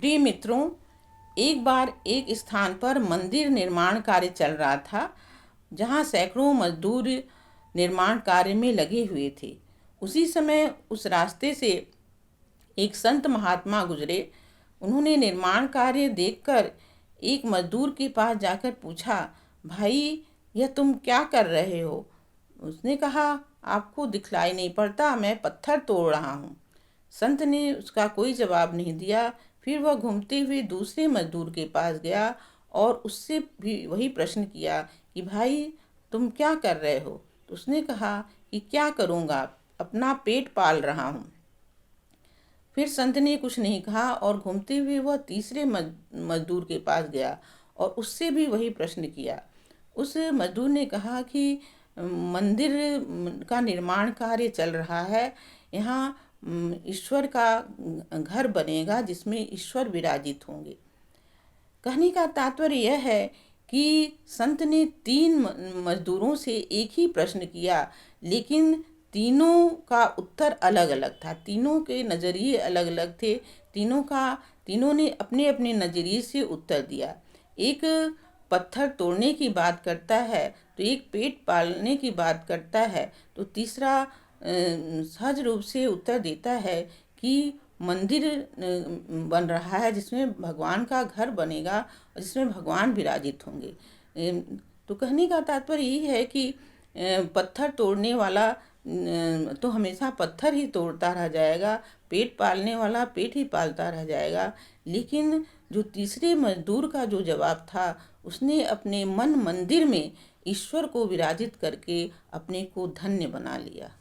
प्रिय मित्रों, एक बार एक स्थान पर मंदिर निर्माण कार्य चल रहा था, जहां सैकड़ों मजदूर निर्माण कार्य में लगे हुए थे। उसी समय उस रास्ते से एक संत महात्मा गुजरे। उन्होंने निर्माण कार्य देखकर एक मजदूर के पास जाकर पूछा, भाई, यह तुम क्या कर रहे हो? उसने कहा, आपको दिखलाई नहीं पड़ता, मैं पत्थर तोड़ रहा हूँ। संत ने उसका कोई जवाब नहीं दिया। फिर वह घूमते हुए दूसरे मजदूर के पास गया और उससे भी वही प्रश्न किया कि भाई, तुम क्या कर रहे हो? तो उसने कहा कि क्या करूँगा, अपना पेट पाल रहा हूँ। फिर संत ने कुछ नहीं कहा और घूमते हुए वह तीसरे मजदूर के पास गया और उससे भी वही प्रश्न किया। उस मजदूर ने कहा कि मंदिर का निर्माण कार्य चल रहा है, यहाँ ईश्वर का घर बनेगा जिसमें ईश्वर विराजित होंगे। कहने का तात्पर्य यह है कि संत ने तीन मजदूरों से एक ही प्रश्न किया, लेकिन तीनों का उत्तर अलग अलग था। तीनों के नज़रिए अलग अलग थे। तीनों ने अपने अपने नज़रिए से उत्तर दिया। एक पत्थर तोड़ने की बात करता है, तो एक पेट पालने की बात करता है, तो तीसरा सहज रूप से उत्तर देता है कि मंदिर बन रहा है जिसमें भगवान का घर बनेगा और जिसमें भगवान विराजित होंगे। तो कहने का तात्पर्य यही है कि पत्थर तोड़ने वाला तो हमेशा पत्थर ही तोड़ता रह जाएगा, पेट पालने वाला पेट ही पालता रह जाएगा। लेकिन जो तीसरे मजदूर का जो जवाब था, उसने अपने मन मंदिर में ईश्वर को विराजित करके अपने को धन्य बना लिया।